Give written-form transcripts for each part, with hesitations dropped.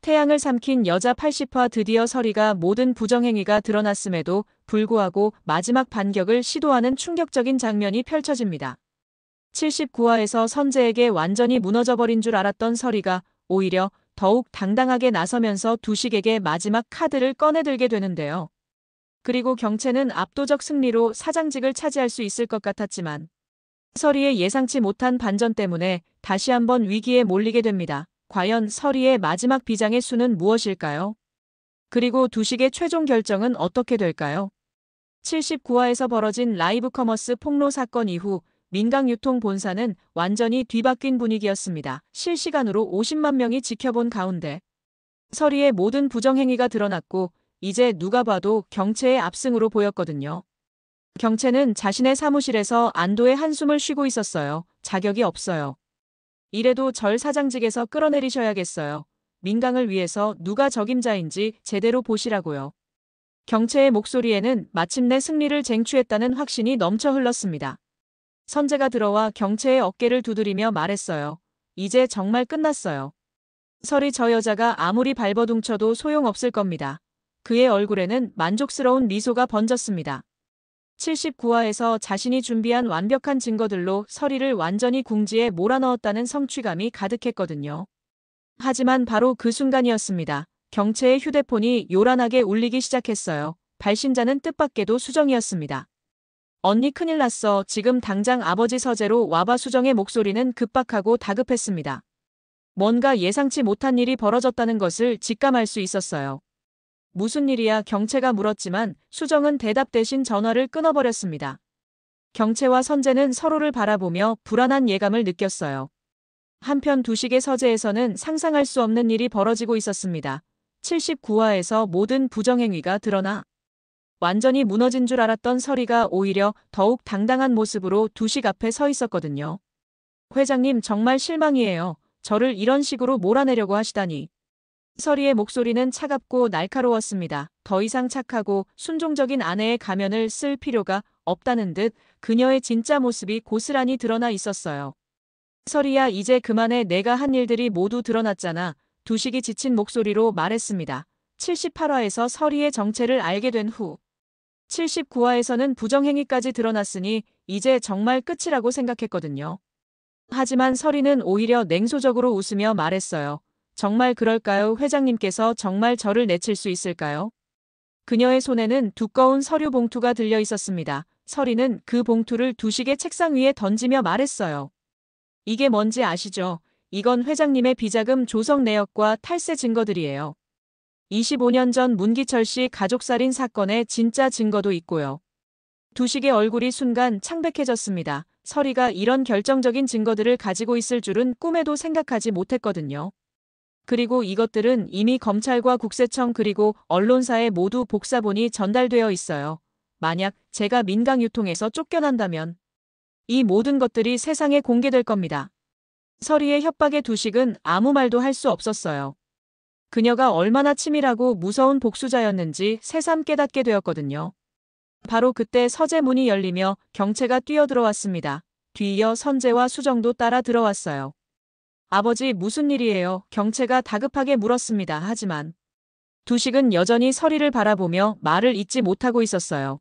태양을 삼킨 여자 80화 드디어 서리가 모든 부정행위가 드러났음에도 불구하고 마지막 반격을 시도하는 충격적인 장면이 펼쳐집니다. 79화에서 선재에게 완전히 무너져버린 줄 알았던 서리가 오히려 더욱 당당하게 나서면서 두식에게 마지막 카드를 꺼내들게 되는데요. 그리고 경채는 압도적 승리로 사장직을 차지할 수 있을 것 같았지만 서리의 예상치 못한 반전 때문에 다시 한번 위기에 몰리게 됩니다. 과연 서리의 마지막 비장의 수는 무엇일까요? 그리고 두식의 최종 결정은 어떻게 될까요? 79화에서 벌어진 라이브 커머스 폭로 사건 이후 민강유통 본사는 완전히 뒤바뀐 분위기였습니다. 실시간으로 50만 명이 지켜본 가운데 서리의 모든 부정행위가 드러났고 이제 누가 봐도 경채의 압승으로 보였거든요. 경채는 자신의 사무실에서 안도의 한숨을 쉬고 있었어요. 자격이 없어요. 이래도 절 사장직에서 끌어내리셔야겠어요. 민강을 위해서 누가 적임자인지 제대로 보시라고요. 경채의 목소리에는 마침내 승리를 쟁취했다는 확신이 넘쳐 흘렀습니다. 선재가 들어와 경채의 어깨를 두드리며 말했어요. 이제 정말 끝났어요. 서리 저 여자가 아무리 발버둥쳐도 소용없을 겁니다. 그의 얼굴에는 만족스러운 미소가 번졌습니다. 79화에서 자신이 준비한 완벽한 증거들로 서리를 완전히 궁지에 몰아넣었다는 성취감이 가득했거든요. 하지만 바로 그 순간이었습니다. 경채의 휴대폰이 요란하게 울리기 시작했어요. 발신자는 뜻밖에도 수정이었습니다. 언니 큰일 났어. 지금 당장 아버지 서재로 와봐. 수정의 목소리는 급박하고 다급했습니다. 뭔가 예상치 못한 일이 벌어졌다는 것을 직감할 수 있었어요. 무슨 일이야? 경채가 물었지만 수정은 대답 대신 전화를 끊어버렸습니다. 경채와 선재는 서로를 바라보며 불안한 예감을 느꼈어요. 한편 두식의 서재에서는 상상할 수 없는 일이 벌어지고 있었습니다. 79화에서 모든 부정행위가 드러나 완전히 무너진 줄 알았던 서리가 오히려 더욱 당당한 모습으로 두식 앞에 서 있었거든요. 회장님 정말 실망이에요. 저를 이런 식으로 몰아내려고 하시다니. 서리의 목소리는 차갑고 날카로웠습니다. 더 이상 착하고 순종적인 아내의 가면을 쓸 필요가 없다는 듯 그녀의 진짜 모습이 고스란히 드러나 있었어요. 서리야 이제 그만해. 내가 한 일들이 모두 드러났잖아. 두식이 지친 목소리로 말했습니다. 78화에서 서리의 정체를 알게 된 후 79화에서는 부정행위까지 드러났으니 이제 정말 끝이라고 생각했거든요. 하지만 서리는 오히려 냉소적으로 웃으며 말했어요. 정말 그럴까요? 회장님께서 정말 저를 내칠 수 있을까요? 그녀의 손에는 두꺼운 서류 봉투가 들려 있었습니다. 서리는 그 봉투를 두식의 책상 위에 던지며 말했어요. 이게 뭔지 아시죠? 이건 회장님의 비자금 조성 내역과 탈세 증거들이에요. 25년 전 문기철 씨 가족살인 사건의 진짜 증거도 있고요. 두식의 얼굴이 순간 창백해졌습니다. 서리가 이런 결정적인 증거들을 가지고 있을 줄은 꿈에도 생각하지 못했거든요. 그리고 이것들은 이미 검찰과 국세청 그리고 언론사에 모두 복사본이 전달되어 있어요. 만약 제가 민강유통에서 쫓겨난다면 이 모든 것들이 세상에 공개될 겁니다. 서리의 협박에 두식은 아무 말도 할 수 없었어요. 그녀가 얼마나 치밀하고 무서운 복수자였는지 새삼 깨닫게 되었거든요. 바로 그때 서재 문이 열리며 경채가 뛰어들어왔습니다. 뒤이어 선재와 수정도 따라 들어왔어요. 아버지 무슨 일이에요? 경채가 다급하게 물었습니다. 하지만 두식은 여전히 서리를 바라보며 말을 잇지 못하고 있었어요.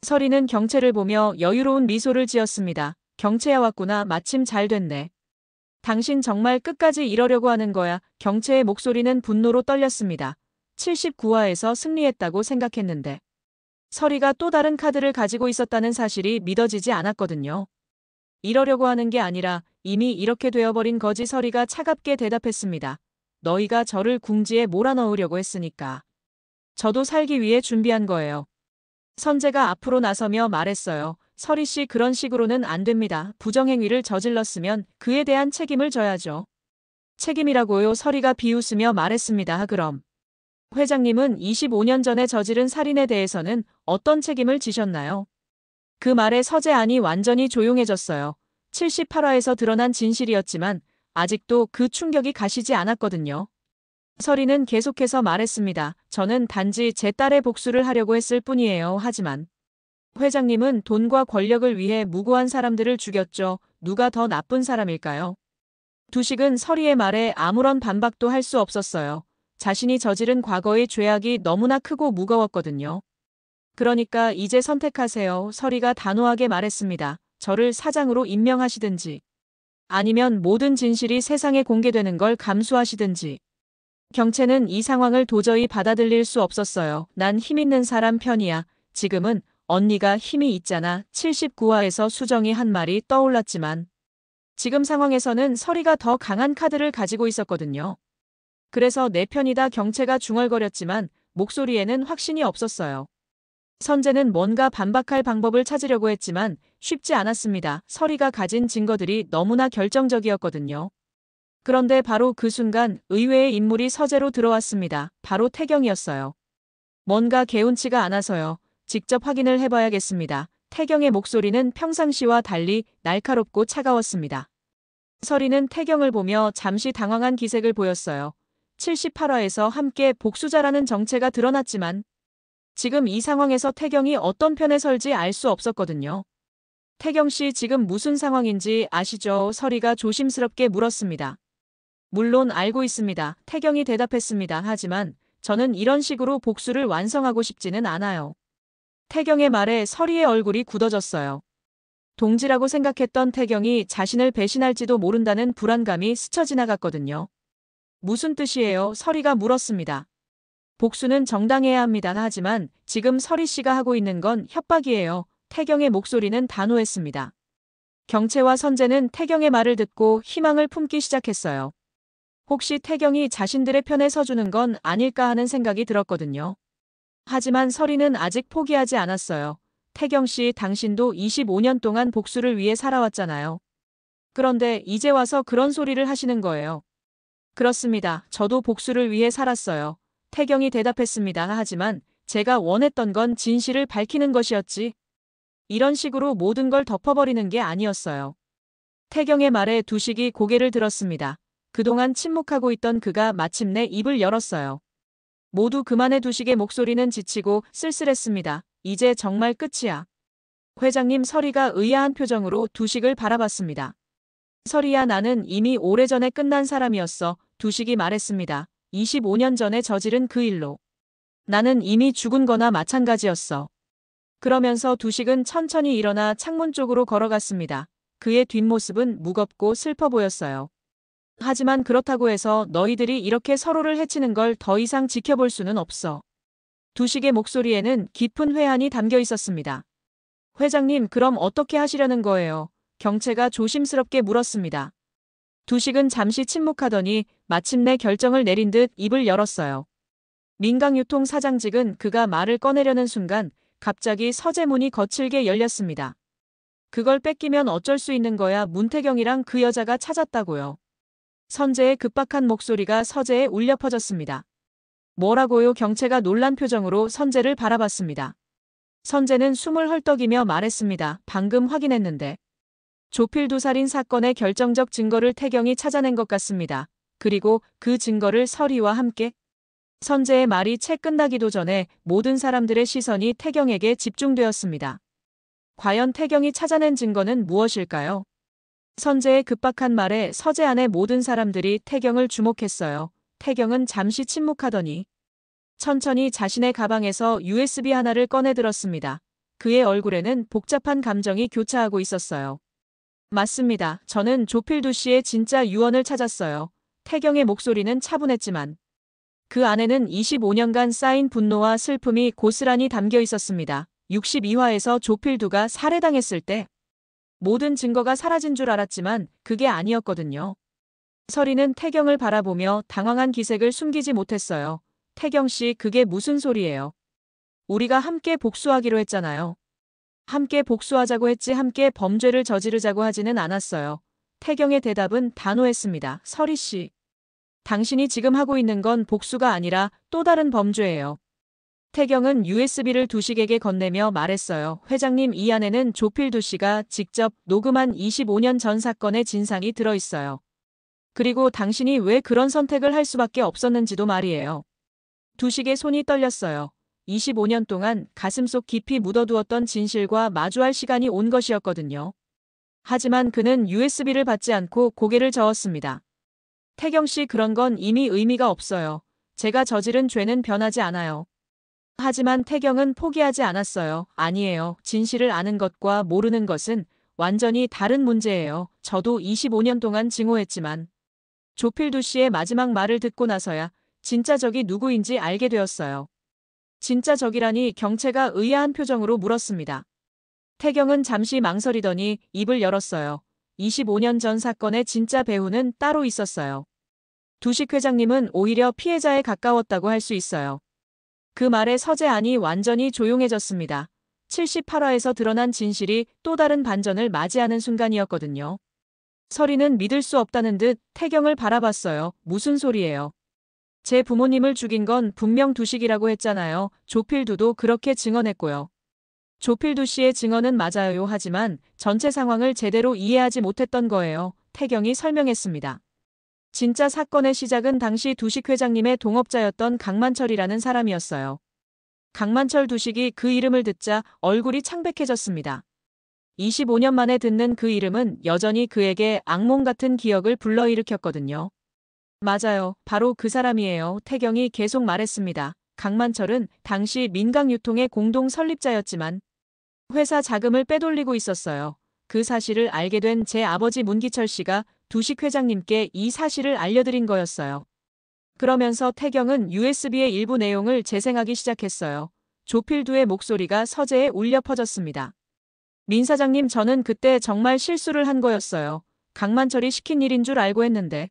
서리는 경채를 보며 여유로운 미소를 지었습니다. 경채야 왔구나. 마침 잘 됐네. 당신 정말 끝까지 이러려고 하는 거야. 경채의 목소리는 분노로 떨렸습니다. 79화에서 승리했다고 생각했는데 서리가 또 다른 카드를 가지고 있었다는 사실이 믿어지지 않았거든요. 이러려고 하는 게 아니라 이미 이렇게 되어버린 거지. 서리가 차갑게 대답했습니다. 너희가 저를 궁지에 몰아넣으려고 했으니까. 저도 살기 위해 준비한 거예요. 선재가 앞으로 나서며 말했어요. 서리 씨 그런 식으로는 안 됩니다. 부정행위를 저질렀으면 그에 대한 책임을 져야죠. 책임이라고요? 서리가 비웃으며 말했습니다. 그럼 회장님은 25년 전에 저지른 살인에 대해서는 어떤 책임을 지셨나요? 그 말에 서재 안이 완전히 조용해졌어요. 78화에서 드러난 진실이었지만 아직도 그 충격이 가시지 않았거든요. 서리는 계속해서 말했습니다. 저는 단지 제 딸의 복수를 하려고 했을 뿐이에요. 하지만 회장님은 돈과 권력을 위해 무고한 사람들을 죽였죠. 누가 더 나쁜 사람일까요? 두식은 서리의 말에 아무런 반박도 할 수 없었어요. 자신이 저지른 과거의 죄악이 너무나 크고 무거웠거든요. 그러니까 이제 선택하세요. 서리가 단호하게 말했습니다. 저를 사장으로 임명하시든지 아니면 모든 진실이 세상에 공개되는 걸 감수하시든지. 경채는 이 상황을 도저히 받아들일 수 없었어요. 난 힘 있는 사람 편이야. 지금은 언니가 힘이 있잖아. 79화에서 수정이 한 말이 떠올랐지만 지금 상황에서는 서리가 더 강한 카드를 가지고 있었거든요. 그래서 내 편이다. 경채가 중얼거렸지만 목소리에는 확신이 없었어요. 선재는 뭔가 반박할 방법을 찾으려고 했지만 쉽지 않았습니다. 서리가 가진 증거들이 너무나 결정적이었거든요. 그런데 바로 그 순간 의외의 인물이 서재로 들어왔습니다. 바로 태경이었어요. 뭔가 개운치가 않아서요. 직접 확인을 해봐야겠습니다. 태경의 목소리는 평상시와 달리 날카롭고 차가웠습니다. 서리는 태경을 보며 잠시 당황한 기색을 보였어요. 78화에서 함께 복수자라는 정체가 드러났지만 지금 이 상황에서 태경이 어떤 편에 설지 알 수 없었거든요. 태경 씨 지금 무슨 상황인지 아시죠? 서리가 조심스럽게 물었습니다. 물론 알고 있습니다. 태경이 대답했습니다. 하지만 저는 이런 식으로 복수를 완성하고 싶지는 않아요. 태경의 말에 서리의 얼굴이 굳어졌어요. 동지라고 생각했던 태경이 자신을 배신할지도 모른다는 불안감이 스쳐 지나갔거든요. 무슨 뜻이에요? 서리가 물었습니다. 복수는 정당해야 합니다. 하지만 지금 서리 씨가 하고 있는 건 협박이에요. 태경의 목소리는 단호했습니다. 경채와 선재는 태경의 말을 듣고 희망을 품기 시작했어요. 혹시 태경이 자신들의 편에 서주는 건 아닐까 하는 생각이 들었거든요. 하지만 서리는 아직 포기하지 않았어요. 태경 씨, 당신도 25년 동안 복수를 위해 살아왔잖아요. 그런데 이제 와서 그런 소리를 하시는 거예요. 그렇습니다. 저도 복수를 위해 살았어요. 태경이 대답했습니다. 하지만 제가 원했던 건 진실을 밝히는 것이었지. 이런 식으로 모든 걸 덮어버리는 게 아니었어요. 태경의 말에 두식이 고개를 들었습니다. 그동안 침묵하고 있던 그가 마침내 입을 열었어요. 모두 그만해. 두식의 목소리는 지치고 쓸쓸했습니다. 이제 정말 끝이야. 회장님. 서리가 의아한 표정으로 두식을 바라봤습니다. 서리야, 나는 이미 오래전에 끝난 사람이었어. 두식이 말했습니다. 25년 전에 저지른 그 일로. 나는 이미 죽은 거나 마찬가지였어. 그러면서 두식은 천천히 일어나 창문 쪽으로 걸어갔습니다. 그의 뒷모습은 무겁고 슬퍼 보였어요. 하지만 그렇다고 해서 너희들이 이렇게 서로를 해치는 걸 더 이상 지켜볼 수는 없어. 두식의 목소리에는 깊은 회한이 담겨 있었습니다. 회장님, 그럼 어떻게 하시려는 거예요? 경채가 조심스럽게 물었습니다. 두식은 잠시 침묵하더니 마침내 결정을 내린 듯 입을 열었어요. 민강유통 사장직은 그가 말을 꺼내려는 순간 갑자기 서재 문이 거칠게 열렸습니다. 그걸 뺏기면 어쩔 수 있는 거야. 문태경이랑 그 여자가 찾았다고요. 선재의 급박한 목소리가 서재에 울려 퍼졌습니다. 뭐라고요? 경채가 놀란 표정으로 선재를 바라봤습니다. 선재는 숨을 헐떡이며 말했습니다. 방금 확인했는데. 조필두 살인 사건의 결정적 증거를 태경이 찾아낸 것 같습니다. 그리고 그 증거를 서리와 함께. 선재의 말이 채 끝나기도 전에 모든 사람들의 시선이 태경에게 집중되었습니다. 과연 태경이 찾아낸 증거는 무엇일까요? 선재의 급박한 말에 서재 안의 모든 사람들이 태경을 주목했어요. 태경은 잠시 침묵하더니 천천히 자신의 가방에서 USB 하나를 꺼내 들었습니다. 그의 얼굴에는 복잡한 감정이 교차하고 있었어요. 맞습니다. 저는 조필두 씨의 진짜 유언을 찾았어요. 태경의 목소리는 차분했지만 그 안에는 25년간 쌓인 분노와 슬픔이 고스란히 담겨 있었습니다. 62화에서 조필두가 살해당했을 때 모든 증거가 사라진 줄 알았지만 그게 아니었거든요. 서리는 태경을 바라보며 당황한 기색을 숨기지 못했어요. 태경 씨, 그게 무슨 소리예요? 우리가 함께 복수하기로 했잖아요. 함께 복수하자고 했지 함께 범죄를 저지르자고 하지는 않았어요. 태경의 대답은 단호했습니다. 서리 씨, 당신이 지금 하고 있는 건 복수가 아니라 또 다른 범죄예요. 태경은 USB를 두식에게 건네며 말했어요. 회장님, 이 안에는 조필두 씨가 직접 녹음한 25년 전 사건의 진상이 들어있어요. 그리고 당신이 왜 그런 선택을 할 수밖에 없었는지도 말이에요. 두식의 손이 떨렸어요. 25년 동안 가슴속 깊이 묻어두었던 진실과 마주할 시간이 온 것이었거든요. 하지만 그는 USB를 받지 않고 고개를 저었습니다. 태경 씨, 그런 건 이미 의미가 없어요. 제가 저지른 죄는 변하지 않아요. 하지만 태경은 포기하지 않았어요. 아니에요. 진실을 아는 것과 모르는 것은 완전히 다른 문제예요. 저도 25년 동안 증오했지만 조필두 씨의 마지막 말을 듣고 나서야 진짜 적이 누구인지 알게 되었어요. 진짜 적이라니? 경채가 의아한 표정으로 물었습니다. 태경은 잠시 망설이더니 입을 열었어요. 25년 전 사건의 진짜 배후는 따로 있었어요. 두식 회장님은 오히려 피해자에 가까웠다고 할 수 있어요. 그 말에 서재안이 완전히 조용해졌습니다. 78화에서 드러난 진실이 또 다른 반전을 맞이하는 순간이었거든요. 서리는 믿을 수 없다는 듯 태경을 바라봤어요. 무슨 소리예요? 제 부모님을 죽인 건 분명 두식이라고 했잖아요. 조필두도 그렇게 증언했고요. 조필두 씨의 증언은 맞아요. 하지만 전체 상황을 제대로 이해하지 못했던 거예요. 태경이 설명했습니다. 진짜 사건의 시작은 당시 두식 회장님의 동업자였던 강만철이라는 사람이었어요. 강만철 두식이 그 이름을 듣자 얼굴이 창백해졌습니다. 25년 만에 듣는 그 이름은 여전히 그에게 악몽 같은 기억을 불러일으켰거든요. 맞아요. 바로 그 사람이에요. 태경이 계속 말했습니다. 강만철은 당시 민강유통의 공동 설립자였지만 회사 자금을 빼돌리고 있었어요. 그 사실을 알게 된 제 아버지 문기철 씨가 두식 회장님께 이 사실을 알려드린 거였어요. 그러면서 태경은 USB의 일부 내용을 재생하기 시작했어요. 조필두의 목소리가 서재에 울려 퍼졌습니다. 민 사장님, 저는 그때 정말 실수를 한 거였어요. 강만철이 시킨 일인 줄 알고 했는데.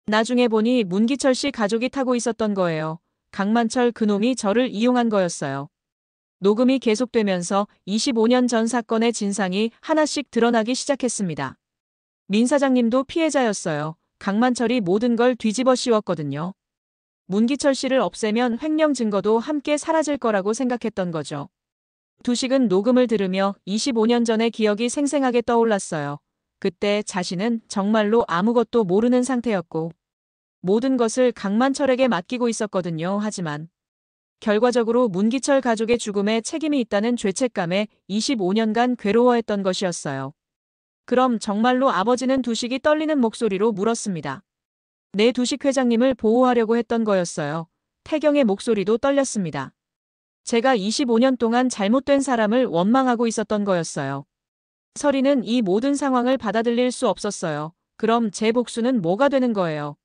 나중에 보니 문기철 씨 가족이 타고 있었던 거예요. 강만철 그놈이 저를 이용한 거였어요. 녹음이 계속되면서 25년 전 사건의 진상이 하나씩 드러나기 시작했습니다. 민 사장님도 피해자였어요. 강만철이 모든 걸 뒤집어 씌웠거든요. 문기철 씨를 없애면 횡령 증거도 함께 사라질 거라고 생각했던 거죠. 두식은 녹음을 들으며 25년 전의 기억이 생생하게 떠올랐어요. 그때 자신은 정말로 아무것도 모르는 상태였고 모든 것을 강만철에게 맡기고 있었거든요. 하지만 결과적으로 문기철 가족의 죽음에 책임이 있다는 죄책감에 25년간 괴로워했던 것이었어요. 그럼 정말로 아버지는? 두식이 떨리는 목소리로 물었습니다. 네, 두식 회장님을 보호하려고 했던 거였어요. 태경의 목소리도 떨렸습니다. 제가 25년 동안 잘못된 사람을 원망하고 있었던 거였어요. 서리는 이 모든 상황을 받아들일 수 없었어요. 그럼 제 복수는 뭐가 되는 거예요?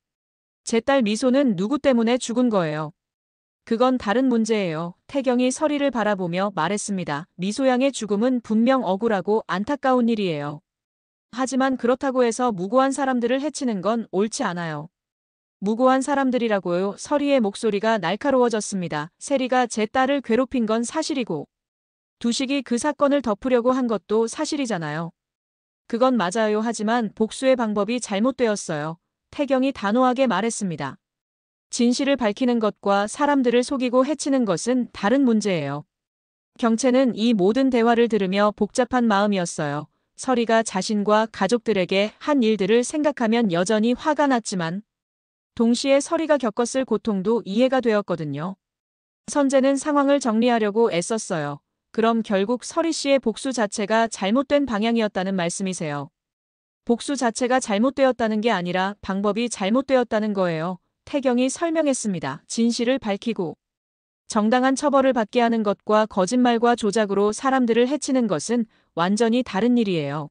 제 딸 미소는 누구 때문에 죽은 거예요? 그건 다른 문제예요. 태경이 서리를 바라보며 말했습니다. 미소 양의 죽음은 분명 억울하고 안타까운 일이에요. 하지만 그렇다고 해서 무고한 사람들을 해치는 건 옳지 않아요. 무고한 사람들이라고요? 서리의 목소리가 날카로워졌습니다. 세리가 제 딸을 괴롭힌 건 사실이고 두식이 그 사건을 덮으려고 한 것도 사실이잖아요. 그건 맞아요. 하지만 복수의 방법이 잘못되었어요. 태경이 단호하게 말했습니다. 진실을 밝히는 것과 사람들을 속이고 해치는 것은 다른 문제예요. 경채는 이 모든 대화를 들으며 복잡한 마음이었어요. 서리가 자신과 가족들에게 한 일들을 생각하면 여전히 화가 났지만 동시에 서리가 겪었을 고통도 이해가 되었거든요. 선재는 상황을 정리하려고 애썼어요. 그럼 결국 서리 씨의 복수 자체가 잘못된 방향이었다는 말씀이세요? 복수 자체가 잘못되었다는 게 아니라 방법이 잘못되었다는 거예요. 태경이 설명했습니다. 진실을 밝히고 정당한 처벌을 받게 하는 것과 거짓말과 조작으로 사람들을 해치는 것은 완전히 다른 일이에요.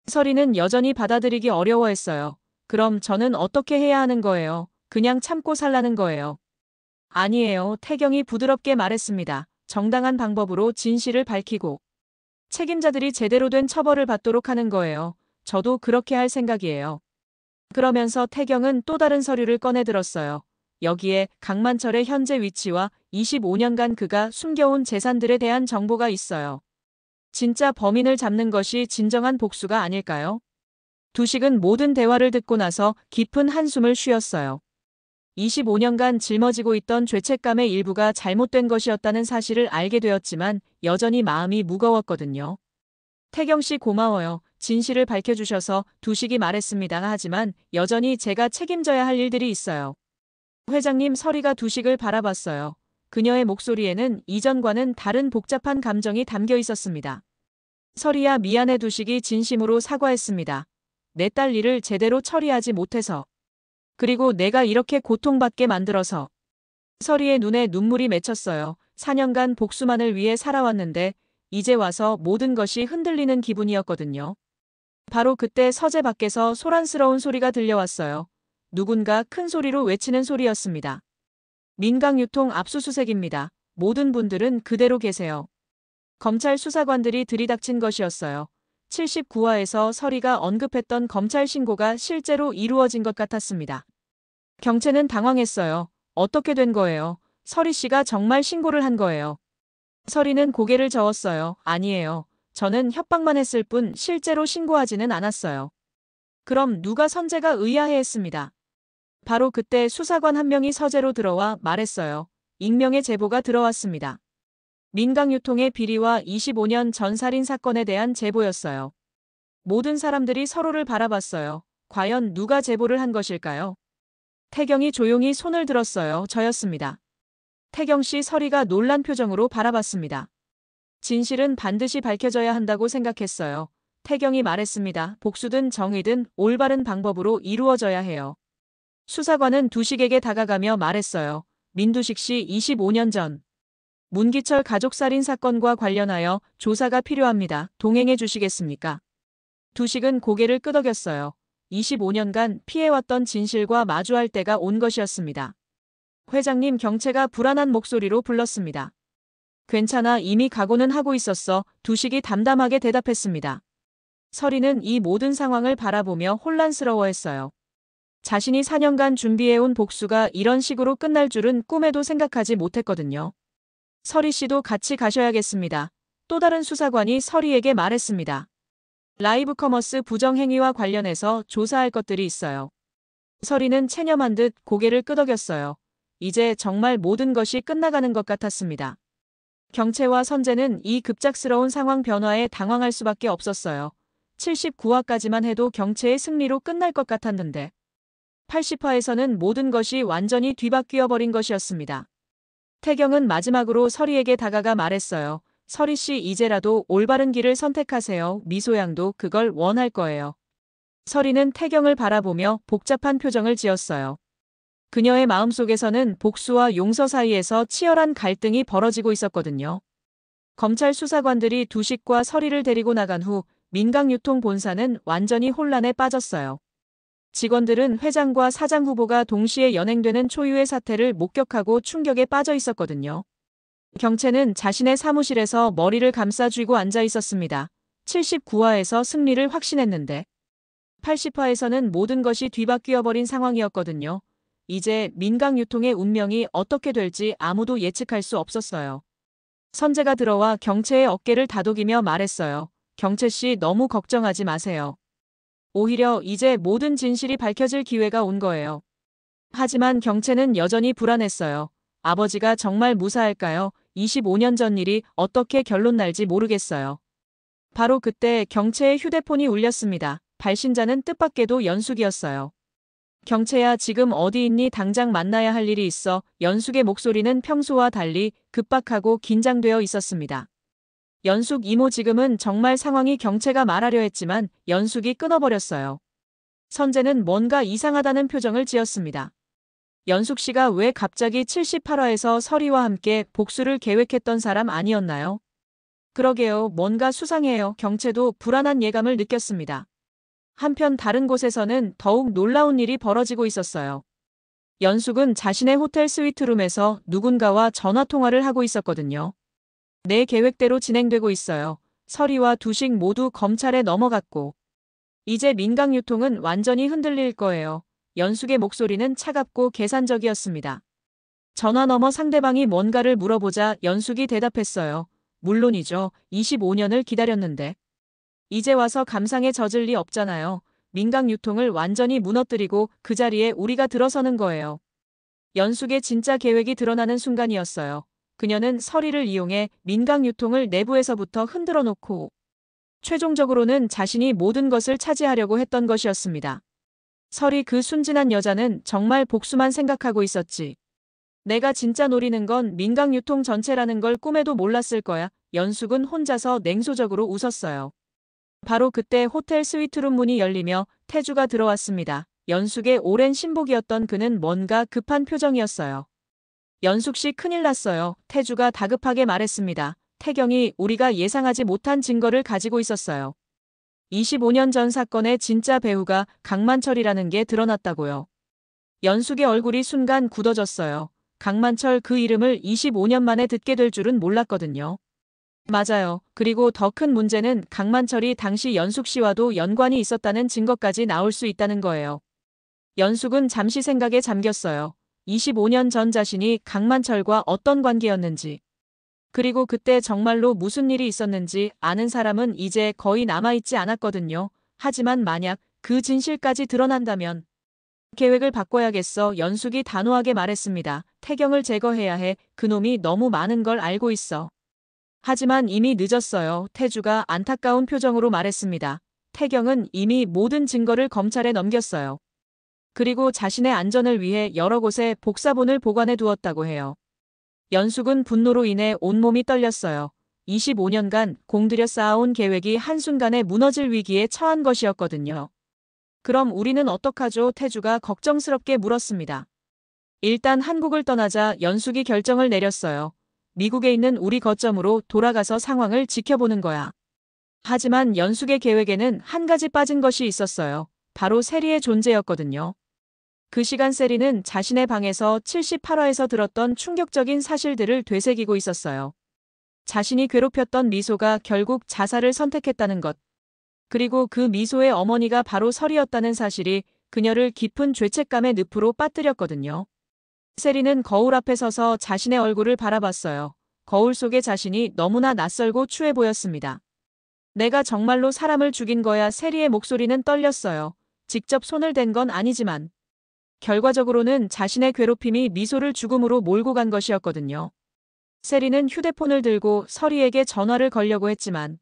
서리는 여전히 받아들이기 어려워했어요. 그럼 저는 어떻게 해야 하는 거예요? 그냥 참고 살라는 거예요? 아니에요. 태경이 부드럽게 말했습니다. 정당한 방법으로 진실을 밝히고 책임자들이 제대로 된 처벌을 받도록 하는 거예요. 저도 그렇게 할 생각이에요. 그러면서 태경은 또 다른 서류를 꺼내 들었어요. 여기에 강만철의 현재 위치와 25년간 그가 숨겨온 재산들에 대한 정보가 있어요. 진짜 범인을 잡는 것이 진정한 복수가 아닐까요? 두식은 모든 대화를 듣고 나서 깊은 한숨을 쉬었어요. 25년간 짊어지고 있던 죄책감의 일부가 잘못된 것이었다는 사실을 알게 되었지만 여전히 마음이 무거웠거든요. 태경 씨 고마워요. 진실을 밝혀주셔서. 두식이 말했습니다. 하지만 여전히 제가 책임져야 할 일들이 있어요. 회장님. 서리가 두식을 바라봤어요. 그녀의 목소리에는 이전과는 다른 복잡한 감정이 담겨 있었습니다. 서리야, 미안해. 두식이 진심으로 사과했습니다. 내 딸 일을 제대로 처리하지 못해서. 그리고 내가 이렇게 고통받게 만들어서. 서리의 눈에 눈물이 맺혔어요. 4년간 복수만을 위해 살아왔는데 이제 와서 모든 것이 흔들리는 기분이었거든요. 바로 그때 서재 밖에서 소란스러운 소리가 들려왔어요. 누군가 큰 소리로 외치는 소리였습니다. 민강유통 압수수색입니다. 모든 분들은 그대로 계세요. 검찰 수사관들이 들이닥친 것이었어요. 79화에서 서리가 언급했던 검찰 신고가 실제로 이루어진 것 같았습니다. 경찰은 당황했어요. 어떻게 된 거예요? 서리 씨가 정말 신고를 한 거예요. 서리는 고개를 저었어요. 아니에요. 저는 협박만 했을 뿐 실제로 신고하지는 않았어요. 그럼 누가 선재가 의아해했습니다. 바로 그때 수사관 한 명이 서재로 들어와 말했어요. 익명의 제보가 들어왔습니다. 민강유통의 비리와 25년 전 살인 사건에 대한 제보였어요. 모든 사람들이 서로를 바라봤어요. 과연 누가 제보를 한 것일까요? 태경이 조용히 손을 들었어요. 저였습니다. 태경 씨 서리가 놀란 표정으로 바라봤습니다. 진실은 반드시 밝혀져야 한다고 생각했어요. 태경이 말했습니다. 복수든 정의든 올바른 방법으로 이루어져야 해요. 수사관은 두식에게 다가가며 말했어요. 민두식 씨 25년 전 문기철 가족살인 사건과 관련하여 조사가 필요합니다. 동행해 주시겠습니까? 두식은 고개를 끄덕였어요. 25년간 피해왔던 진실과 마주할 때가 온 것이었습니다. 회장님 경채가 불안한 목소리로 불렀습니다. 괜찮아 이미 각오는 하고 있었어. 두식이 담담하게 대답했습니다. 서리는 이 모든 상황을 바라보며 혼란스러워했어요. 자신이 4년간 준비해온 복수가 이런 식으로 끝날 줄은 꿈에도 생각하지 못했거든요. 서리 씨도 같이 가셔야겠습니다. 또 다른 수사관이 서리에게 말했습니다. 라이브 커머스 부정행위와 관련해서 조사할 것들이 있어요. 서리는 체념한 듯 고개를 끄덕였어요. 이제 정말 모든 것이 끝나가는 것 같았습니다. 경채와 선재는 이 급작스러운 상황 변화에 당황할 수밖에 없었어요. 79화까지만 해도 경채의 승리로 끝날 것 같았는데 80화에서는 모든 것이 완전히 뒤바뀌어 버린 것이었습니다. 태경은 마지막으로 서리에게 다가가 말했어요. 서리 씨 이제라도 올바른 길을 선택하세요. 미소양도 그걸 원할 거예요. 서리는 태경을 바라보며 복잡한 표정을 지었어요. 그녀의 마음속에서는 복수와 용서 사이에서 치열한 갈등이 벌어지고 있었거든요. 검찰 수사관들이 두식과 서리를 데리고 나간 후 민강유통 본사는 완전히 혼란에 빠졌어요. 직원들은 회장과 사장 후보가 동시에 연행되는 초유의 사태를 목격하고 충격에 빠져 있었거든요. 경채는 자신의 사무실에서 머리를 감싸 쥐고 앉아 있었습니다. 79화에서 승리를 확신했는데 80화에서는 모든 것이 뒤바뀌어 버린 상황이었거든요. 이제 민강유통의 운명이 어떻게 될지 아무도 예측할 수 없었어요. 선재가 들어와 경채의 어깨를 다독이며 말했어요. 경채 씨 너무 걱정하지 마세요. 오히려 이제 모든 진실이 밝혀질 기회가 온 거예요. 하지만 경채는 여전히 불안했어요. 아버지가 정말 무사할까요? 25년 전 일이 어떻게 결론 날지 모르겠어요. 바로 그때 경채의 휴대폰이 울렸습니다. 발신자는 뜻밖에도 연숙이었어요. 경채야 지금 어디 있니? 당장 만나야 할 일이 있어. 연숙의 목소리는 평소와 달리 급박하고 긴장되어 있었습니다. 연숙 이모 지금은 정말 상황이 경채가 말하려 했지만 연숙이 끊어버렸어요. 선재는 뭔가 이상하다는 표정을 지었습니다. 연숙 씨가 왜 갑자기 78화에서 서리와 함께 복수를 계획했던 사람 아니었나요? 그러게요. 뭔가 수상해요. 경채도 불안한 예감을 느꼈습니다. 한편 다른 곳에서는 더욱 놀라운 일이 벌어지고 있었어요. 연숙은 자신의 호텔 스위트룸에서 누군가와 전화통화를 하고 있었거든요. 내 계획대로 진행되고 있어요. 서리와 두식 모두 검찰에 넘어갔고 이제 민강유통은 완전히 흔들릴 거예요. 연숙의 목소리는 차갑고 계산적이었습니다. 전화 너머 상대방이 뭔가를 물어보자 연숙이 대답했어요. 물론이죠. 25년을 기다렸는데. 이제 와서 감상에 젖을 리 없잖아요. 민강유통을 완전히 무너뜨리고 그 자리에 우리가 들어서는 거예요. 연숙의 진짜 계획이 드러나는 순간이었어요. 그녀는 서리를 이용해 민강유통을 내부에서부터 흔들어 놓고 최종적으로는 자신이 모든 것을 차지하려고 했던 것이었습니다. 서리 그 순진한 여자는 정말 복수만 생각하고 있었지. 내가 진짜 노리는 건 민강유통 전체라는 걸 꿈에도 몰랐을 거야. 연숙은 혼자서 냉소적으로 웃었어요. 바로 그때 호텔 스위트룸 문이 열리며 태주가 들어왔습니다. 연숙의 오랜 신복이었던 그는 뭔가 급한 표정이었어요. 연숙 씨 큰일 났어요. 태주가 다급하게 말했습니다. 태경이 우리가 예상하지 못한 증거를 가지고 있었어요. 25년 전 사건의 진짜 배우가 강만철이라는 게 드러났다고요. 연숙의 얼굴이 순간 굳어졌어요. 강만철 그 이름을 25년 만에 듣게 될 줄은 몰랐거든요. 맞아요. 그리고 더 큰 문제는 강만철이 당시 연숙 씨와도 연관이 있었다는 증거까지 나올 수 있다는 거예요. 연숙은 잠시 생각에 잠겼어요. 25년 전 자신이 강만철과 어떤 관계였는지, 그리고 그때 정말로 무슨 일이 있었는지 아는 사람은 이제 거의 남아있지 않았거든요. 하지만 만약 그 진실까지 드러난다면 계획을 바꿔야겠어. 연숙이 단호하게 말했습니다. 태경을 제거해야 해. 그놈이 너무 많은 걸 알고 있어. 하지만 이미 늦었어요. 태주가 안타까운 표정으로 말했습니다. 태경은 이미 모든 증거를 검찰에 넘겼어요. 그리고 자신의 안전을 위해 여러 곳에 복사본을 보관해 두었다고 해요. 연숙은 분노로 인해 온몸이 떨렸어요. 25년간 공들여 쌓아온 계획이 한순간에 무너질 위기에 처한 것이었거든요. 그럼 우리는 어떡하죠? 태주가 걱정스럽게 물었습니다. 일단 한국을 떠나자. 연숙이 결정을 내렸어요. 미국에 있는 우리 거점으로 돌아가서 상황을 지켜보는 거야. 하지만 연숙의 계획에는 한 가지 빠진 것이 있었어요. 바로 세리의 존재였거든요. 그 시간 세리는 자신의 방에서 78화에서 들었던 충격적인 사실들을 되새기고 있었어요. 자신이 괴롭혔던 미소가 결국 자살을 선택했다는 것. 그리고 그 미소의 어머니가 바로 설이었다는 사실이 그녀를 깊은 죄책감의 늪으로 빠뜨렸거든요. 세리는 거울 앞에 서서 자신의 얼굴을 바라봤어요. 거울 속의 자신이 너무나 낯설고 추해 보였습니다. 내가 정말로 사람을 죽인 거야. 세리의 목소리는 떨렸어요. 직접 손을 댄 건 아니지만 결과적으로는 자신의 괴롭힘이 미소를 죽음으로 몰고 간 것이었거든요. 세리는 휴대폰을 들고 설이에게 전화를 걸려고 했지만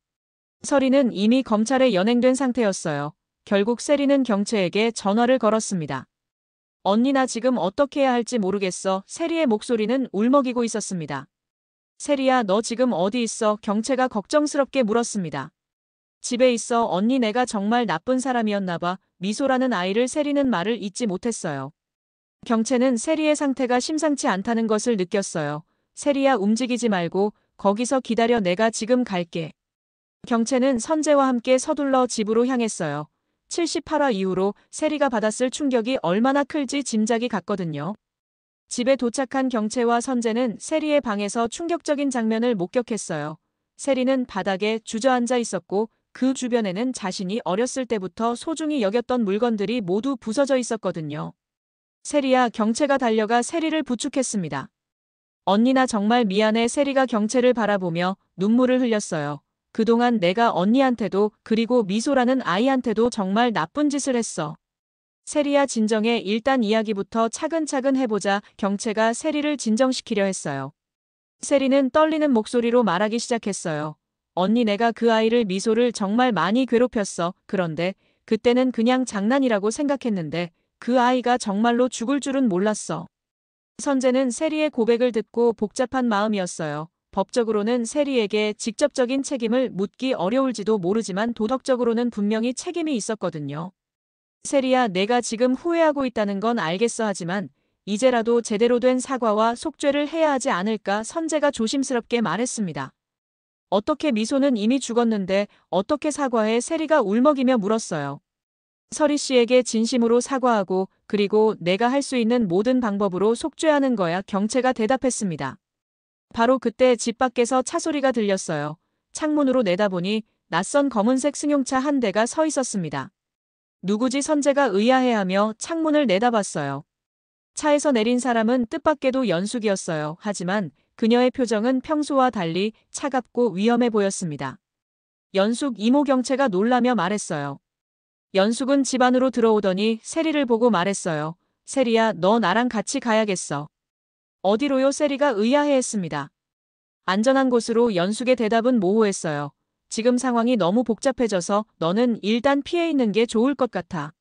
설이는 이미 검찰에 연행된 상태였어요. 결국 세리는 경채에게 전화를 걸었습니다. 언니 나 지금 어떻게 해야 할지 모르겠어. 세리의 목소리는 울먹이고 있었습니다. 세리야 너 지금 어디 있어? 경채가 걱정스럽게 물었습니다. 집에 있어. 언니 내가 정말 나쁜 사람이었나 봐. 미소라는 아이를 세리는 말을 잇지 못했어요. 경채는 세리의 상태가 심상치 않다는 것을 느꼈어요. 세리야 움직이지 말고 거기서 기다려. 내가 지금 갈게. 경채는 선재와 함께 서둘러 집으로 향했어요. 78화 이후로 세리가 받았을 충격이 얼마나 클지 짐작이 갔거든요. 집에 도착한 경채와 선재는 세리의 방에서 충격적인 장면을 목격했어요. 세리는 바닥에 주저앉아 있었고 그 주변에는 자신이 어렸을 때부터 소중히 여겼던 물건들이 모두 부서져 있었거든요. 세리야. 경채가 달려가 세리를 부축했습니다. 언니 나 정말 미안해. 세리가 경채를 바라보며 눈물을 흘렸어요. 그동안 내가 언니한테도 그리고 미소라는 아이한테도 정말 나쁜 짓을 했어. 세리야 진정해. 일단 이야기부터 차근차근 해보자. 경채가 세리를 진정시키려 했어요. 세리는 떨리는 목소리로 말하기 시작했어요. 언니 내가 그 아이를 미소를 정말 많이 괴롭혔어. 그런데 그때는 그냥 장난이라고 생각했는데 그 아이가 정말로 죽을 줄은 몰랐어. 선재는 세리의 고백을 듣고 복잡한 마음이었어요. 법적으로는 세리에게 직접적인 책임을 묻기 어려울지도 모르지만 도덕적으로는 분명히 책임이 있었거든요. 세리야 내가 지금 후회하고 있다는 건 알겠어. 하지만 이제라도 제대로 된 사과와 속죄를 해야 하지 않을까? 선재가 조심스럽게 말했습니다. 어떻게 미소는 이미 죽었는데 어떻게 사과해? 세리가 울먹이며 물었어요. 설이 씨에게 진심으로 사과하고 그리고 내가 할 수 있는 모든 방법으로 속죄하는 거야. 경채가 대답했습니다. 바로 그때 집 밖에서 차 소리가 들렸어요. 창문으로 내다보니 낯선 검은색 승용차 한 대가 서 있었습니다. 누구지? 선재가 의아해하며 창문을 내다봤어요. 차에서 내린 사람은 뜻밖에도 연숙이었어요. 하지만 그녀의 표정은 평소와 달리 차갑고 위험해 보였습니다. 연숙 이모. 경채가 놀라며 말했어요. 연숙은 집 안으로 들어오더니 세리를 보고 말했어요. 세리야 너 나랑 같이 가야겠어. 어디로요? 세리가 의아해했습니다. 안전한 곳으로. 연숙의 대답은 모호했어요. 지금 상황이 너무 복잡해져서 너는 일단 피해 있는 게 좋을 것 같아.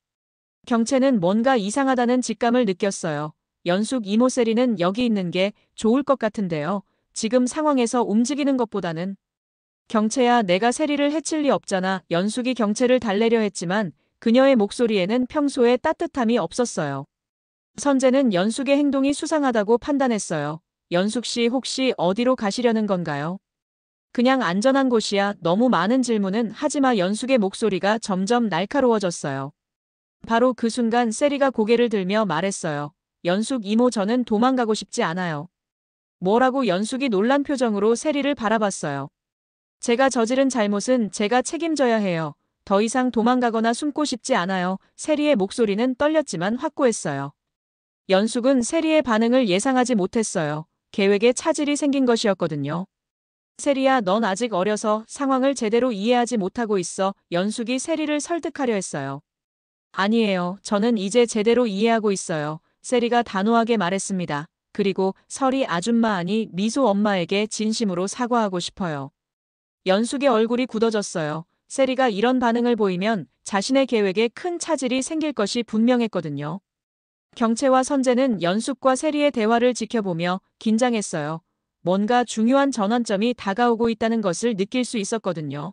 경채는 뭔가 이상하다는 직감을 느꼈어요. 연숙 이모. 세리는 여기 있는 게 좋을 것 같은데요. 지금 상황에서 움직이는 것보다는. 경채야 내가 세리를 해칠 리 없잖아. 연숙이 경채를 달래려 했지만 그녀의 목소리에는 평소에 따뜻함이 없었어요. 선재는 연숙의 행동이 수상하다고 판단했어요. 연숙 씨 혹시 어디로 가시려는 건가요? 그냥 안전한 곳이야. 너무 많은 질문은 하지 마. 연숙의 목소리가 점점 날카로워졌어요. 바로 그 순간 세리가 고개를 들며 말했어요. 연숙 이모 저는 도망가고 싶지 않아요. 뭐라고? 연숙이 놀란 표정으로 세리를 바라봤어요. 제가 저지른 잘못은 제가 책임져야 해요. 더 이상 도망가거나 숨고 싶지 않아요. 세리의 목소리는 떨렸지만 확고했어요. 연숙은 세리의 반응을 예상하지 못했어요. 계획에 차질이 생긴 것이었거든요. 세리야, 넌 아직 어려서 상황을 제대로 이해하지 못하고 있어. 연숙이 세리를 설득하려 했어요. 아니에요. 저는 이제 제대로 이해하고 있어요. 세리가 단호하게 말했습니다. 그리고 설이 아줌마 아니 미소 엄마에게 진심으로 사과하고 싶어요. 연숙의 얼굴이 굳어졌어요. 세리가 이런 반응을 보이면 자신의 계획에 큰 차질이 생길 것이 분명했거든요. 경채와 선재는 연숙과 세리의 대화를 지켜보며 긴장했어요. 뭔가 중요한 전환점이 다가오고 있다는 것을 느낄 수 있었거든요.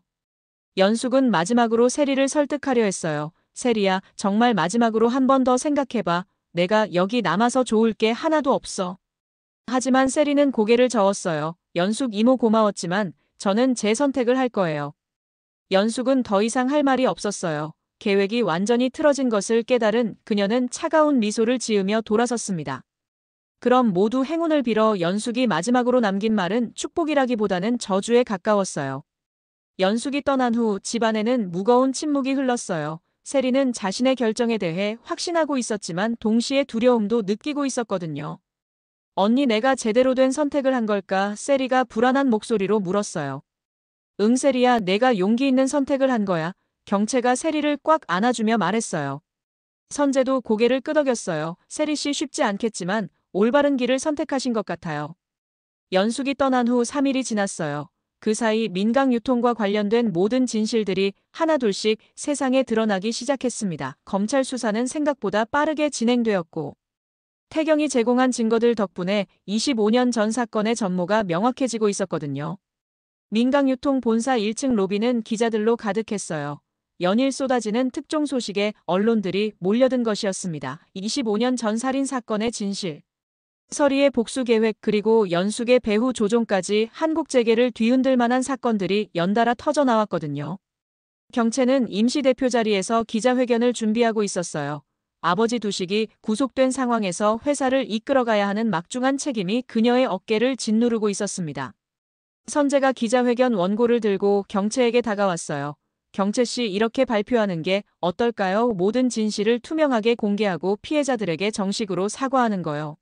연숙은 마지막으로 세리를 설득하려 했어요. 세리야, 정말 마지막으로 한 번 더 생각해봐. 내가 여기 남아서 좋을 게 하나도 없어. 하지만 세리는 고개를 저었어요. 연숙 이모 고마웠지만 저는 제 선택을 할 거예요. 연숙은 더 이상 할 말이 없었어요. 계획이 완전히 틀어진 것을 깨달은 그녀는 차가운 미소를 지으며 돌아섰습니다. 그럼 모두 행운을 빌어. 연숙이 마지막으로 남긴 말은 축복이라기보다는 저주에 가까웠어요. 연숙이 떠난 후 집안에는 무거운 침묵이 흘렀어요. 세리는 자신의 결정에 대해 확신하고 있었지만 동시에 두려움도 느끼고 있었거든요. 언니, 내가 제대로 된 선택을 한 걸까? 세리가 불안한 목소리로 물었어요. 응, 세리야, 내가 용기 있는 선택을 한 거야. 경채가 세리를 꽉 안아주며 말했어요. 선재도 고개를 끄덕였어요. 세리 씨 쉽지 않겠지만 올바른 길을 선택하신 것 같아요. 연숙이 떠난 후 3일이 지났어요. 그 사이 민강 유통과 관련된 모든 진실들이 하나둘씩 세상에 드러나기 시작했습니다. 검찰 수사는 생각보다 빠르게 진행되었고 태경이 제공한 증거들 덕분에 25년 전 사건의 전모가 명확해지고 있었거든요. 민강유통 본사 1층 로비는 기자들로 가득했어요. 연일 쏟아지는 특종 소식에 언론들이 몰려든 것이었습니다. 25년 전 살인 사건의 진실, 설희의 복수 계획 그리고 연숙의 배후 조종까지 한국 재계를 뒤흔들 만한 사건들이 연달아 터져나왔거든요. 경채는 임시 대표 자리에서 기자회견을 준비하고 있었어요. 아버지 두식이 구속된 상황에서 회사를 이끌어가야 하는 막중한 책임이 그녀의 어깨를 짓누르고 있었습니다. 선재가 기자회견 원고를 들고 경채에게 다가왔어요. 경채 씨, 이렇게 발표하는 게 어떨까요? 모든 진실을 투명하게 공개하고 피해자들에게 정식으로 사과하는 거요.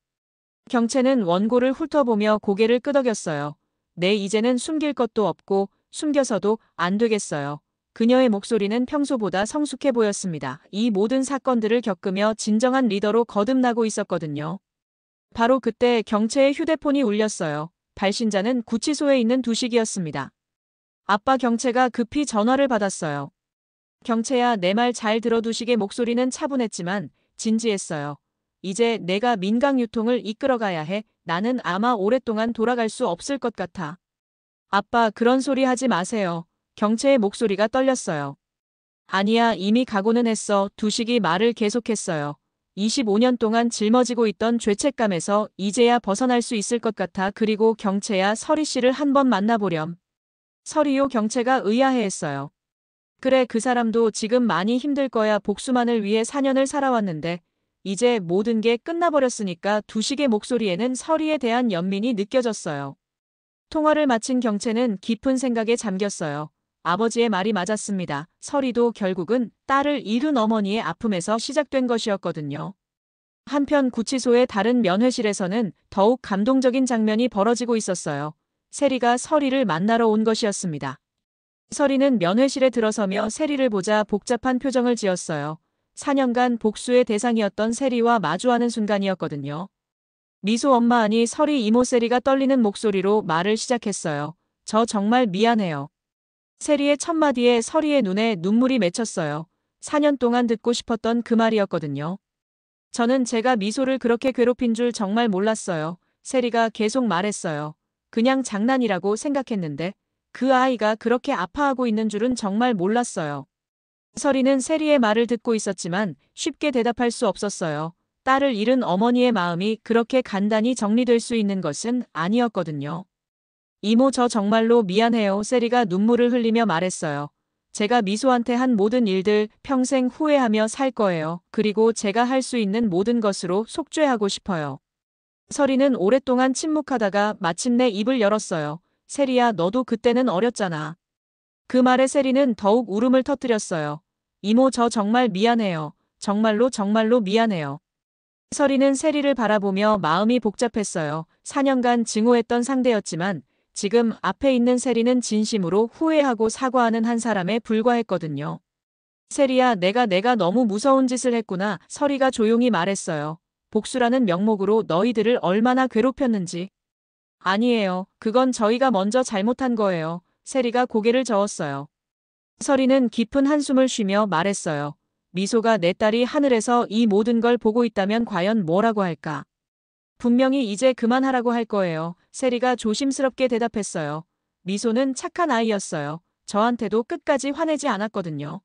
경채는 원고를 훑어보며 고개를 끄덕였어요. 네, 이제는 숨길 것도 없고 숨겨서도 안 되겠어요. 그녀의 목소리는 평소보다 성숙해 보였습니다. 이 모든 사건들을 겪으며 진정한 리더로 거듭나고 있었거든요. 바로 그때 경채의 휴대폰이 울렸어요. 발신자는 구치소에 있는 두식이었습니다. 아빠, 경채가 급히 전화를 받았어요. 경채야, 내 말 잘 들어. 두식의 목소리는 차분했지만 진지했어요. 이제 내가 민강유통을 이끌어가야 해. 나는 아마 오랫동안 돌아갈 수 없을 것 같아. 아빠, 그런 소리 하지 마세요. 경채의 목소리가 떨렸어요. 아니야, 이미 각오는 했어. 두식이 말을 계속했어요. 25년 동안 짊어지고 있던 죄책감에서 이제야 벗어날 수 있을 것 같아. 그리고 경채야, 설희 씨를 한번 만나보렴. 설희요? 경채가 의아해했어요. 그래, 그 사람도 지금 많이 힘들 거야. 복수만을 위해 4년을 살아왔는데 이제 모든 게 끝나버렸으니까. 두식의 목소리에는 설희에 대한 연민이 느껴졌어요. 통화를 마친 경채는 깊은 생각에 잠겼어요. 아버지의 말이 맞았습니다. 설희도 결국은 딸을 잃은 어머니의 아픔에서 시작된 것이었거든요. 한편 구치소의 다른 면회실에서는 더욱 감동적인 장면이 벌어지고 있었어요. 세리가 설희를 만나러 온 것이었습니다. 설희는 면회실에 들어서며 세리를 보자 복잡한 표정을 지었어요. 4년간 복수의 대상이었던 세리와 마주하는 순간이었거든요. 미소 엄마 아니 설희 이모. 세리가 떨리는 목소리로 말을 시작했어요. 저 정말 미안해요. 세리의 첫마디에 설희의 눈에 눈물이 맺혔어요. 4년 동안 듣고 싶었던 그 말이었거든요. 저는 제가 미소를 그렇게 괴롭힌 줄 정말 몰랐어요. 세리가 계속 말했어요. 그냥 장난이라고 생각했는데 그 아이가 그렇게 아파하고 있는 줄은 정말 몰랐어요. 설희는 세리의 말을 듣고 있었지만 쉽게 대답할 수 없었어요. 딸을 잃은 어머니의 마음이 그렇게 간단히 정리될 수 있는 것은 아니었거든요. 이모 저 정말로 미안해요. 세리가 눈물을 흘리며 말했어요. 제가 미소한테 한 모든 일들 평생 후회하며 살 거예요. 그리고 제가 할 수 있는 모든 것으로 속죄하고 싶어요. 서리는 오랫동안 침묵하다가 마침내 입을 열었어요. 세리야, 너도 그때는 어렸잖아. 그 말에 세리는 더욱 울음을 터뜨렸어요. 이모 저 정말 미안해요. 정말로 정말로 미안해요. 서리는 세리를 바라보며 마음이 복잡했어요. 4년간 증오했던 상대였지만 지금 앞에 있는 세리는 진심으로 후회하고 사과하는 한 사람에 불과했거든요. 세리야, 내가 너무 무서운 짓을 했구나. 서리가 조용히 말했어요. 복수라는 명목으로 너희들을 얼마나 괴롭혔는지. 아니에요. 그건 저희가 먼저 잘못한 거예요. 세리가 고개를 저었어요. 서리는 깊은 한숨을 쉬며 말했어요. 미소가 내 딸이 하늘에서 이 모든 걸 보고 있다면 과연 뭐라고 할까? 분명히 이제 그만하라고 할 거예요. 세리가 조심스럽게 대답했어요. 미소는 착한 아이였어요. 저한테도 끝까지 화내지 않았거든요.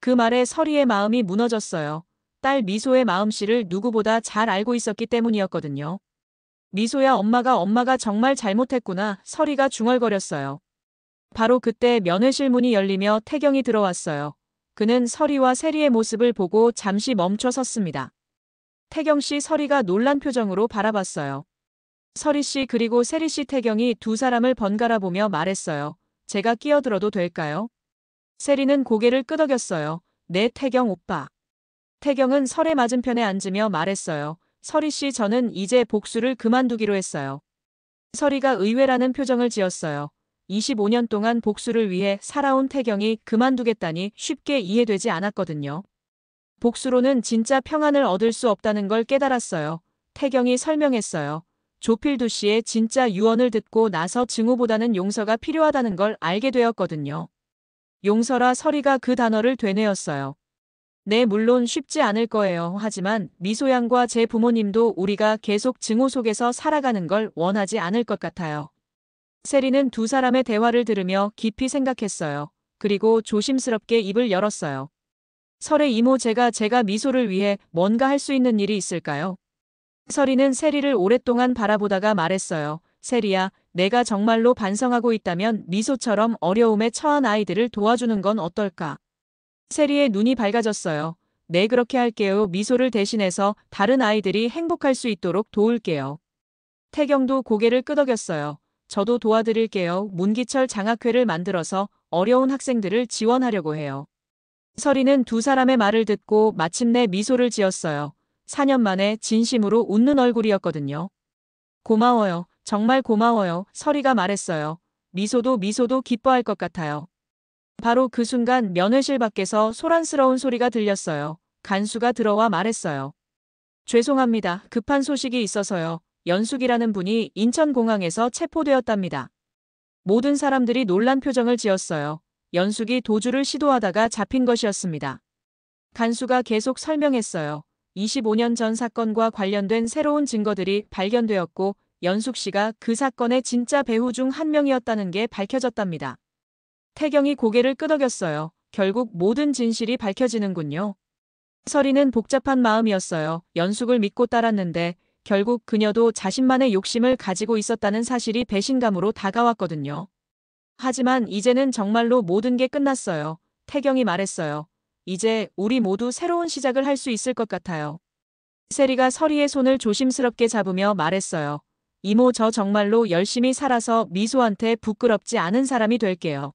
그 말에 서리의 마음이 무너졌어요. 딸 미소의 마음씨를 누구보다 잘 알고 있었기 때문이었거든요. 미소야, 엄마가 정말 잘못했구나. 서리가 중얼거렸어요. 바로 그때 면회실 문이 열리며 태경이 들어왔어요. 그는 서리와 세리의 모습을 보고 잠시 멈춰 섰습니다. 태경 씨, 서리가 놀란 표정으로 바라봤어요. 서리 씨 그리고 세리 씨. 태경이 두 사람을 번갈아 보며 말했어요. 제가 끼어들어도 될까요? 세리는 고개를 끄덕였어요. 네, 태경 오빠. 태경은 설의 맞은편에 앉으며 말했어요. 서리 씨, 저는 이제 복수를 그만두기로 했어요. 서리가 의외라는 표정을 지었어요. 25년 동안 복수를 위해 살아온 태경이 그만두겠다니 쉽게 이해되지 않았거든요. 복수로는 진짜 평안을 얻을 수 없다는 걸 깨달았어요. 태경이 설명했어요. 조필두 씨의 진짜 유언을 듣고 나서 증오보다는 용서가 필요하다는 걸 알게 되었거든요. 용서라. 서리가 그 단어를 되뇌었어요. 네, 물론 쉽지 않을 거예요. 하지만 미소양과 제 부모님도 우리가 계속 증오 속에서 살아가는 걸 원하지 않을 것 같아요. 세리는 두 사람의 대화를 들으며 깊이 생각했어요. 그리고 조심스럽게 입을 열었어요. 설의 이모, 제가 미소를 위해 뭔가 할 수 있는 일이 있을까요? 서리는 세리를 오랫동안 바라보다가 말했어요. 세리야, 내가 정말로 반성하고 있다면 미소처럼 어려움에 처한 아이들을 도와주는 건 어떨까? 세리의 눈이 밝아졌어요. 네, 그렇게 할게요. 미소를 대신해서 다른 아이들이 행복할 수 있도록 도울게요. 태경도 고개를 끄덕였어요. 저도 도와드릴게요. 문기철 장학회를 만들어서 어려운 학생들을 지원하려고 해요. 서리는 두 사람의 말을 듣고 마침내 미소를 지었어요. 4년 만에 진심으로 웃는 얼굴이었거든요. 고마워요. 정말 고마워요. 서리가 말했어요. 미소도 기뻐할 것 같아요. 바로 그 순간 면회실 밖에서 소란스러운 소리가 들렸어요. 간수가 들어와 말했어요. 죄송합니다. 급한 소식이 있어서요. 연숙이라는 분이 인천공항에서 체포되었답니다. 모든 사람들이 놀란 표정을 지었어요. 연숙이 도주를 시도하다가 잡힌 것이었습니다. 간수가 계속 설명했어요. 25년 전 사건과 관련된 새로운 증거들이 발견되었고 연숙 씨가 그 사건의 진짜 배후 중 한 명이었다는 게 밝혀졌답니다. 태경이 고개를 끄덕였어요. 결국 모든 진실이 밝혀지는군요. 서리는 복잡한 마음이었어요. 연숙을 믿고 따랐는데 결국 그녀도 자신만의 욕심을 가지고 있었다는 사실이 배신감으로 다가왔거든요. 하지만 이제는 정말로 모든 게 끝났어요. 태경이 말했어요. 이제 우리 모두 새로운 시작을 할 수 있을 것 같아요. 세리가 서리의 손을 조심스럽게 잡으며 말했어요. 이모, 저 정말로 열심히 살아서 미소한테 부끄럽지 않은 사람이 될게요.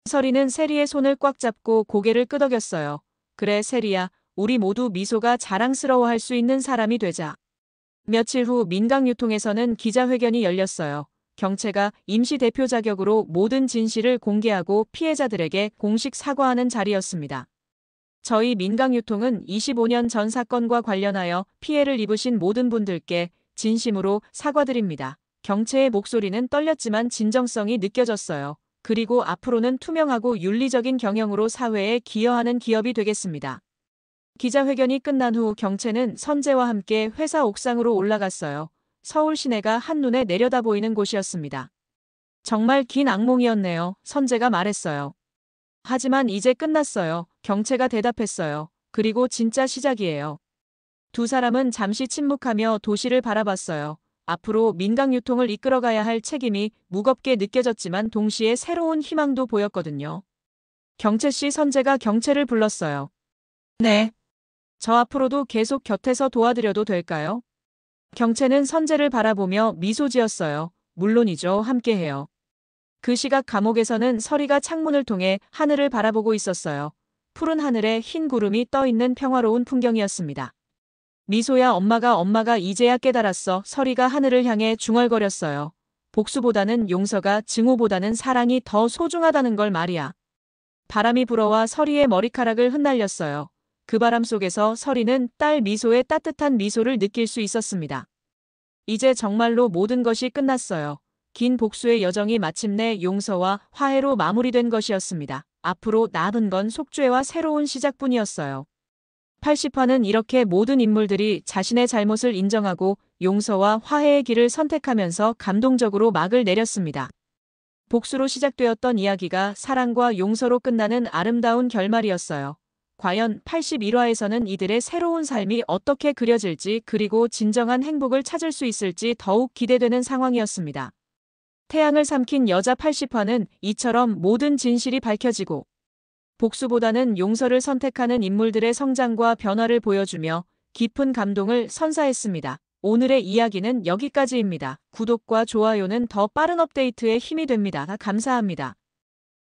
서리는 세리의 손을 꽉 잡고 고개를 끄덕였어요. 그래, 세리야. 우리 모두 미소가 자랑스러워할 수 있는 사람이 되자. 며칠 후 민강유통에서는 기자회견이 열렸어요. 경채가 임시 대표 자격으로 모든 진실을 공개하고 피해자들에게 공식 사과하는 자리였습니다. 저희 민강유통은 25년 전 사건과 관련하여 피해를 입으신 모든 분들께 진심으로 사과드립니다. 경채의 목소리는 떨렸지만 진정성이 느껴졌어요. 그리고 앞으로는 투명하고 윤리적인 경영으로 사회에 기여하는 기업이 되겠습니다. 기자회견이 끝난 후 경채는 선재와 함께 회사 옥상으로 올라갔어요. 서울 시내가 한눈에 내려다 보이는 곳이었습니다. 정말 긴 악몽이었네요. 선재가 말했어요. 하지만 이제 끝났어요. 경채가 대답했어요. 그리고 진짜 시작이에요. 두 사람은 잠시 침묵하며 도시를 바라봤어요. 앞으로 민강 유통을 이끌어가야 할 책임이 무겁게 느껴졌지만 동시에 새로운 희망도 보였거든요. 경채 씨, 선재가 경채를 불렀어요. 네. 저 앞으로도 계속 곁에서 도와드려도 될까요? 경채는 선재를 바라보며 미소 지었어요. 물론이죠. 함께해요. 그 시각 감옥에서는 서리가 창문을 통해 하늘을 바라보고 있었어요. 푸른 하늘에 흰 구름이 떠 있는 평화로운 풍경이었습니다. 미소야, 엄마가 이제야 깨달았어. 서리가 하늘을 향해 중얼거렸어요. 복수보다는 용서가, 증오보다는 사랑이 더 소중하다는 걸 말이야. 바람이 불어와 서리의 머리카락을 흩날렸어요. 그 바람 속에서 서리는 딸 미소의 따뜻한 미소를 느낄 수 있었습니다. 이제 정말로 모든 것이 끝났어요. 긴 복수의 여정이 마침내 용서와 화해로 마무리된 것이었습니다. 앞으로 남은 건 속죄와 새로운 시작뿐이었어요. 80화는 이렇게 모든 인물들이 자신의 잘못을 인정하고 용서와 화해의 길을 선택하면서 감동적으로 막을 내렸습니다. 복수로 시작되었던 이야기가 사랑과 용서로 끝나는 아름다운 결말이었어요. 과연 81화에서는 이들의 새로운 삶이 어떻게 그려질지, 그리고 진정한 행복을 찾을 수 있을지 더욱 기대되는 상황이었습니다. 태양을 삼킨 여자 80화는 이처럼 모든 진실이 밝혀지고 복수보다는 용서를 선택하는 인물들의 성장과 변화를 보여주며 깊은 감동을 선사했습니다. 오늘의 이야기는 여기까지입니다. 구독과 좋아요는 더 빠른 업데이트에 힘이 됩니다. 감사합니다.